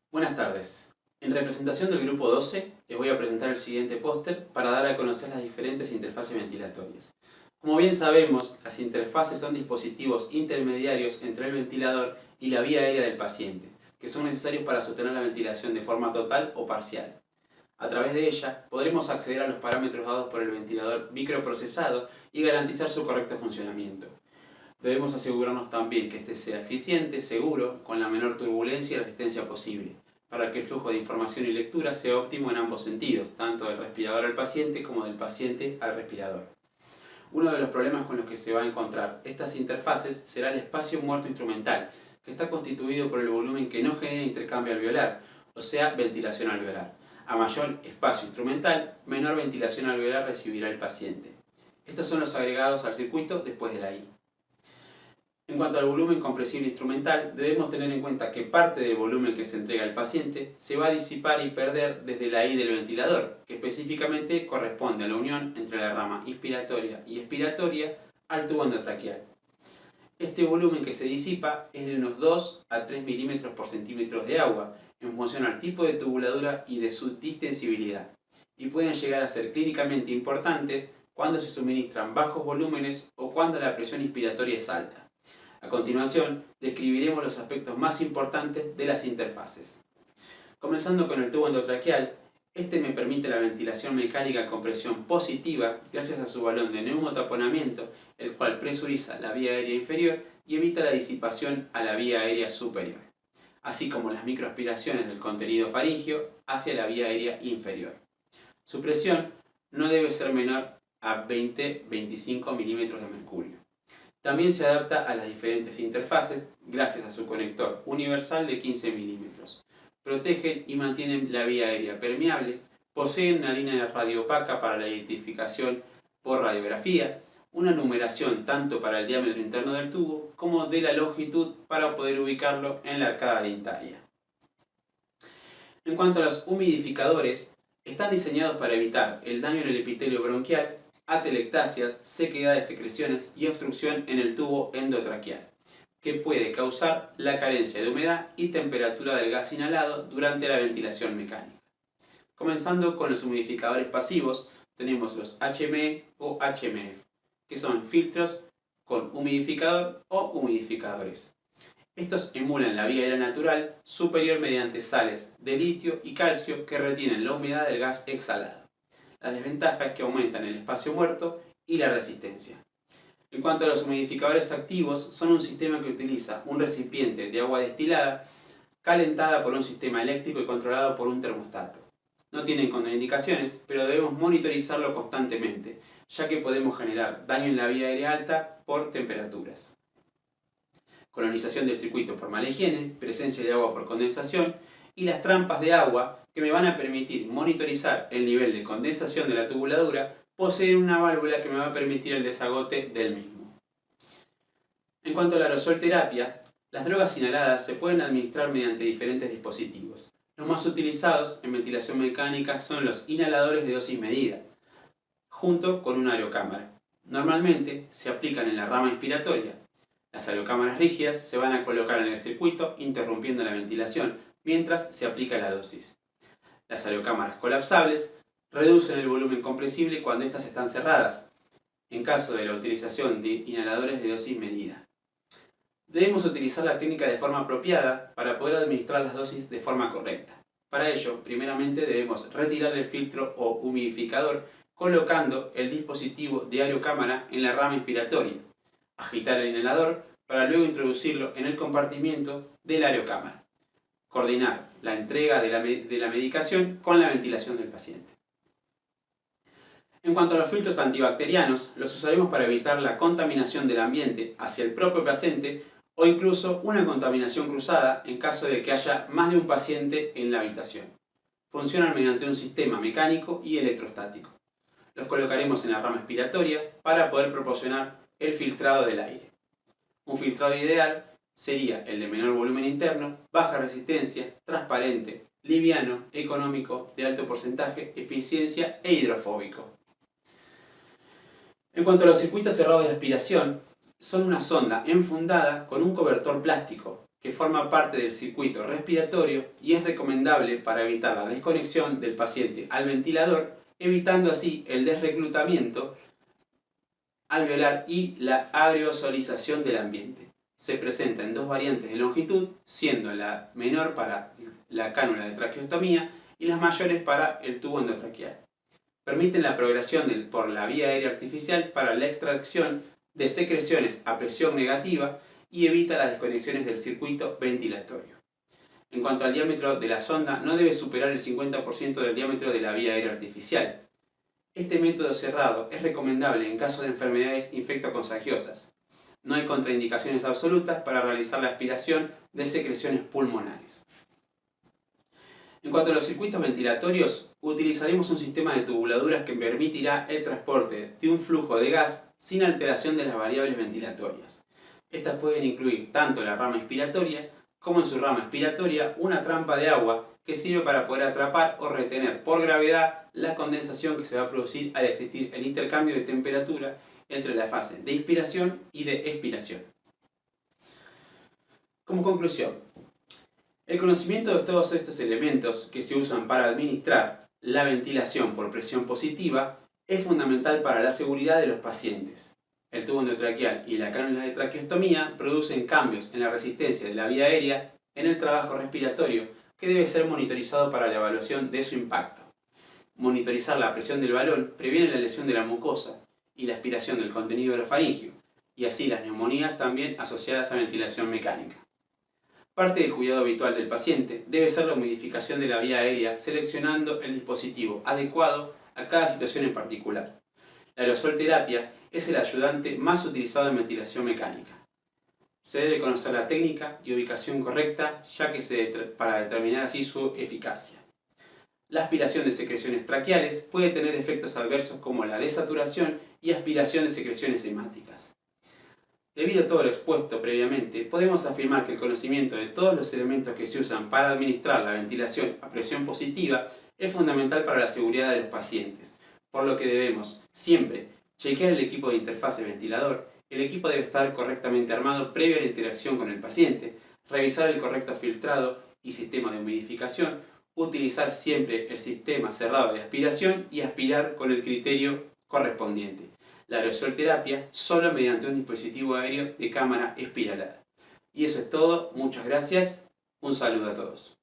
Buenas tardes. En representación del grupo 12, les voy a presentar el siguiente póster para dar a conocer las diferentes interfaces ventilatorias. Como bien sabemos, las interfaces son dispositivos intermediarios entre el ventilador y la vía aérea del paciente, que son necesarios para sostener la ventilación de forma total o parcial. A través de ella, podremos acceder a los parámetros dados por el ventilador microprocesado y garantizar su correcto funcionamiento. Debemos asegurarnos también que este sea eficiente, seguro, con la menor turbulencia y resistencia posible, para que el flujo de información y lectura sea óptimo en ambos sentidos, tanto del respirador al paciente como del paciente al respirador. Uno de los problemas con los que se va a encontrar estas interfaces será el espacio muerto instrumental, que está constituido por el volumen que no genera intercambio alveolar, o sea, ventilación alveolar. A mayor espacio instrumental, menor ventilación alveolar recibirá el paciente. Estos son los agregados al circuito después de la I. En cuanto al volumen compresible instrumental, debemos tener en cuenta que parte del volumen que se entrega al paciente se va a disipar y perder desde la I del ventilador, que específicamente corresponde a la unión entre la rama inspiratoria y expiratoria al tubo endotraqueal. Este volumen que se disipa es de unos 2 a 3 milímetros por centímetro de agua, en función al tipo de tubuladura y de su distensibilidad, y pueden llegar a ser clínicamente importantes cuando se suministran bajos volúmenes o cuando la presión inspiratoria es alta. A continuación, describiremos los aspectos más importantes de las interfaces. Comenzando con el tubo endotraqueal, este me permite la ventilación mecánica con presión positiva gracias a su balón de neumotaponamiento, el cual presuriza la vía aérea inferior y evita la disipación a la vía aérea superior, así como las microaspiraciones del contenido faríngeo hacia la vía aérea inferior. Su presión no debe ser menor a 20-25 milímetros de mercurio. También se adapta a las diferentes interfaces gracias a su conector universal de 15 milímetros. Protegen y mantienen la vía aérea permeable, poseen una línea radiopaca para la identificación por radiografía, una numeración tanto para el diámetro interno del tubo como de la longitud para poder ubicarlo en la arcada dentaria. En cuanto a los humidificadores, están diseñados para evitar el daño en el epitelio bronquial, atelectasias, sequedad de secreciones y obstrucción en el tubo endotraqueal, que puede causar la carencia de humedad y temperatura del gas inhalado durante la ventilación mecánica. Comenzando con los humidificadores pasivos, tenemos los HME o HMF, que son filtros con humidificador o humidificadores. Estos emulan la vía aérea natural superior mediante sales de litio y calcio que retienen la humedad del gas exhalado. La desventaja es que aumentan el espacio muerto y la resistencia. En cuanto a los humidificadores activos, son un sistema que utiliza un recipiente de agua destilada calentada por un sistema eléctrico y controlado por un termostato. No tienen contraindicaciones, pero debemos monitorizarlo constantemente, ya que podemos generar daño en la vía aérea alta por temperaturas. Colonización del circuito por mala higiene, presencia de agua por condensación y las trampas de agua que me van a permitir monitorizar el nivel de condensación de la tubuladura poseen una válvula que me va a permitir el desagote del mismo. En cuanto a la aerosol terapia, las drogas inhaladas se pueden administrar mediante diferentes dispositivos. Los más utilizados en ventilación mecánica son los inhaladores de dosis medida, junto con una aerocámara. Normalmente se aplican en la rama inspiratoria. Las aerocámaras rígidas se van a colocar en el circuito interrumpiendo la ventilación mientras se aplica la dosis. Las aerocámaras colapsables reducen el volumen compresible cuando estas están cerradas, en caso de la utilización de inhaladores de dosis medida. Debemos utilizar la técnica de forma apropiada para poder administrar las dosis de forma correcta. Para ello, primeramente debemos retirar el filtro o humidificador colocando el dispositivo de aerocámara en la rama inspiratoria, agitar el inhalador para luego introducirlo en el compartimiento de la aerocámara. Coordinar la entrega de la medicación con la ventilación del paciente. En cuanto a los filtros antibacterianos, los usaremos para evitar la contaminación del ambiente hacia el propio paciente o incluso una contaminación cruzada en caso de que haya más de un paciente en la habitación. Funcionan mediante un sistema mecánico y electrostático. Los colocaremos en la rama expiratoria para poder proporcionar el filtrado del aire. Un filtrado ideal sería el de menor volumen interno, baja resistencia, transparente, liviano, económico, de alto porcentaje, eficiencia e hidrofóbico. En cuanto a los circuitos cerrados de aspiración, son una sonda enfundada con un cobertor plástico que forma parte del circuito respiratorio y es recomendable para evitar la desconexión del paciente al ventilador, evitando así el desreclutamiento alveolar y la aerosolización del ambiente. Se presenta en dos variantes de longitud, siendo la menor para la cánula de traqueostomía y las mayores para el tubo endotraqueal. Permiten la progresión por la vía aérea artificial para la extracción de secreciones a presión negativa y evita las desconexiones del circuito ventilatorio. En cuanto al diámetro de la sonda, no debe superar el 50% del diámetro de la vía aérea artificial. Este método cerrado es recomendable en caso de enfermedades infectocontagiosas. No hay contraindicaciones absolutas para realizar la aspiración de secreciones pulmonares. En cuanto a los circuitos ventilatorios, utilizaremos un sistema de tubuladuras que permitirá el transporte de un flujo de gas sin alteración de las variables ventilatorias. Estas pueden incluir tanto la rama inspiratoria como en su rama expiratoria una trampa de agua que sirve para poder atrapar o retener por gravedad la condensación que se va a producir al existir el intercambio de temperatura entre la fase de inspiración y de expiración. Como conclusión, el conocimiento de todos estos elementos que se usan para administrar la ventilación por presión positiva es fundamental para la seguridad de los pacientes. El tubo endotraqueal y la cánula de traqueostomía producen cambios en la resistencia de la vía aérea en el trabajo respiratorio que debe ser monitorizado para la evaluación de su impacto. Monitorizar la presión del balón previene la lesión de la mucosa y la aspiración del contenido orofaríngeo, y así las neumonías también asociadas a ventilación mecánica. Parte del cuidado habitual del paciente debe ser la humidificación de la vía aérea seleccionando el dispositivo adecuado a cada situación en particular. La aerosol terapia es el ayudante más utilizado en ventilación mecánica. Se debe conocer la técnica y ubicación correcta para determinar así su eficacia. La aspiración de secreciones traqueales puede tener efectos adversos como la desaturación y aspiración de secreciones hemáticas. Debido a todo lo expuesto previamente, podemos afirmar que el conocimiento de todos los elementos que se usan para administrar la ventilación a presión positiva es fundamental para la seguridad de los pacientes, por lo que debemos siempre chequear el equipo de interfase ventilador. El equipo debe estar correctamente armado previo a la interacción con el paciente, revisar el correcto filtrado y sistema de humidificación, utilizar siempre el sistema cerrado de aspiración y aspirar con el criterio correspondiente. La aerosol terapia solo mediante un dispositivo aéreo de cámara espiralada. Y eso es todo, muchas gracias, un saludo a todos.